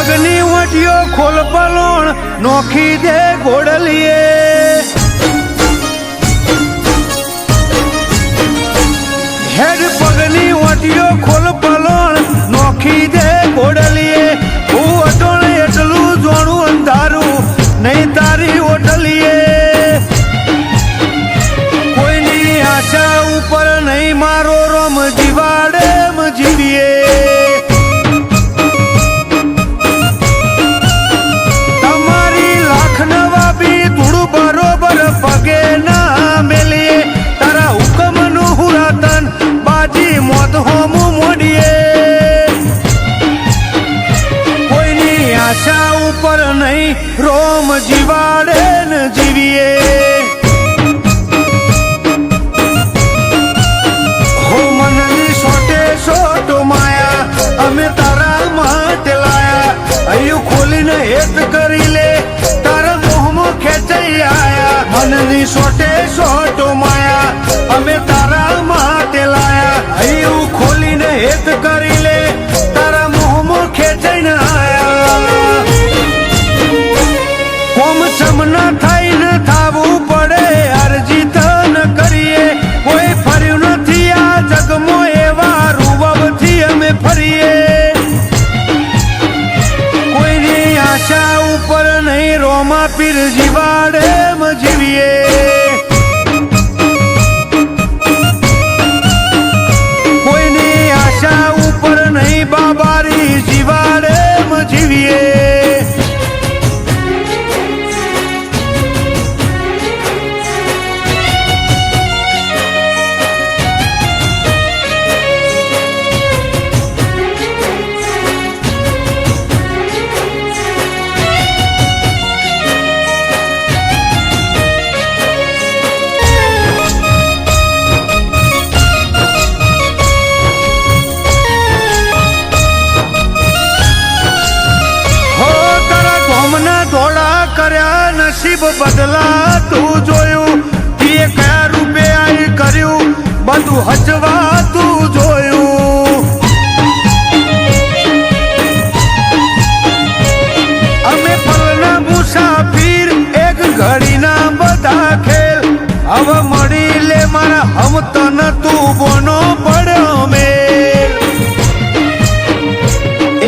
પગની વટીઓ ખોલ પલોણ નોખી દે ગોડલીએ હેડ પગની વટીઓ ખોલ પલોણ નોખી દે ગોડલીએ હું અટોણ એટલું જોણું અંધારું નહીં તારી ઓટલીએ કોઈની આશા ઉપર નહીં મારો રમ જીવાડે જીવીએ તમારી લાખ નવા બી ધૂળ બરોબર પગે ના મેલીએ તારા હુકમનું હુરાતન બાજી મોત હોમું મોડીએ કોઈની આશા ઉપર નહીં રોમ જીવાડે ને જીવીએ અમે તારા માટે લાયા અહીંયા ખોલીને હેત કરી લે તારા મોહમાં ખેંચાઈ આયા મનની સોટે સોટો માયા અમે તારા માટે લાયા અહીંયા ખોલીને હેત કરી લે તારા મોહમાં ખેંચાઈને આયા કોમ સમના થઈને થાવું પડે અરજી તન કરીએ કોઈ ફર્યું નથી આ જગમાં એવા રૂવબથી અમે ફરીએ કોઈની આશા ઉપર નહીં રોમા પીર જીવાડે જીવીએ કોઈની આશા ઉપર નહીં બાબારી જીવાડે જીવીએ નસીબ બદલા તું જોયું તે કયા રૂપે આઈ કર્યું બધું હજવા તું જોયું અમે પલના મુસાફીર એક ઘડીના બધા ખેલ હવે મળી લે મારા હમ તન તું બોનો પડ્યો મેલ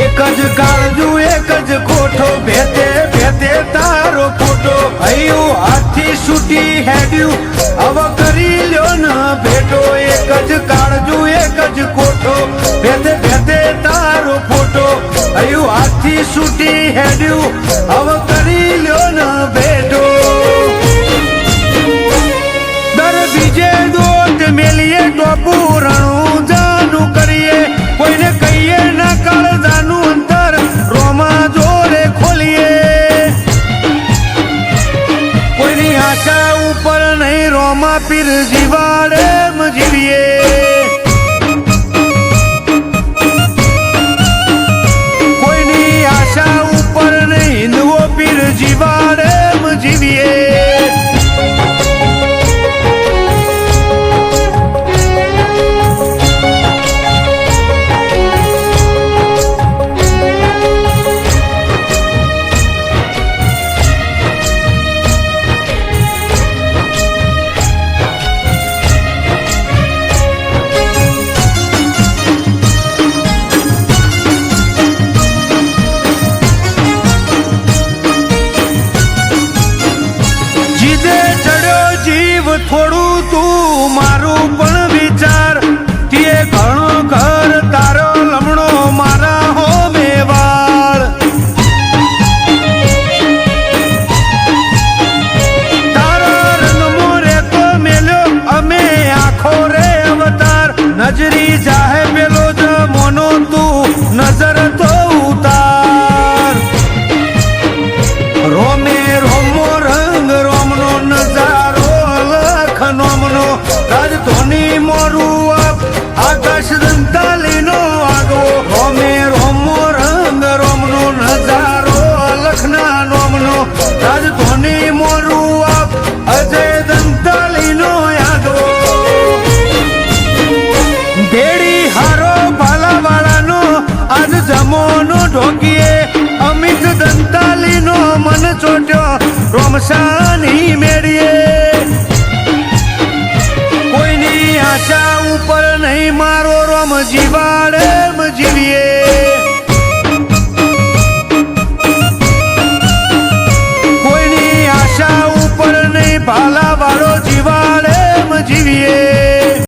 એક જ કાળજુ એક જ કોઠો ભેતે ભેતે તારો ફોટો હૈયું હાથથી છૂટી હેડ્યું હવે કરી લ્યો ન ભેટો એક જ કાળજુ એક જ કોઠો ભેતે ભેતે તારો ફોટો હૈયું હાથથી છૂટી હેડ્યું હવે કરી લ્યો ન ભેટો દર બીજે દોત મેલીએ ટોપું રણું જાનું કરીએ કોઈને કહીએ ના કાળજાનું અંતર રોમા જોરે ખોલીએ કોઈની આશા ઉપર નહીં રોમા પીર જીવાડે જીવીએ કોઈની આશા ઉપર નહીં હિન્દુઓ પીર જીવાડે જીવીએ થોડું તું મારું પણ વિચાર તે ઘણો ઘર તારો લમણો મારા હો મેવાળ તારા રંગમો રેતો મેલ્યો અમે આખો રે અવતાર નજરી જાહે પેલો જ મોનો તું નજર તો ઉતાર રોમે રોમો રંગ રોમનો નજારો નોમનો રાજધોની મોરું આકાશ દંતાલીનો આગવો રોમે રોમો રંગ રોમનો નજારો લખના નોમનો રાજધોની મોરું અજય દંતાલીનો આગવો ભેડી હારો ભાલાવાળાનો આજ જમોનો ઢોકીએ સંતાલી નો મન ચોટ્યો રોમસાની મેળીએ કોઈની આશા ઉપર નહીં મારો રોમ જીવાડે જીવીએ કોઈની આશા ઉપર નહીં ભાલા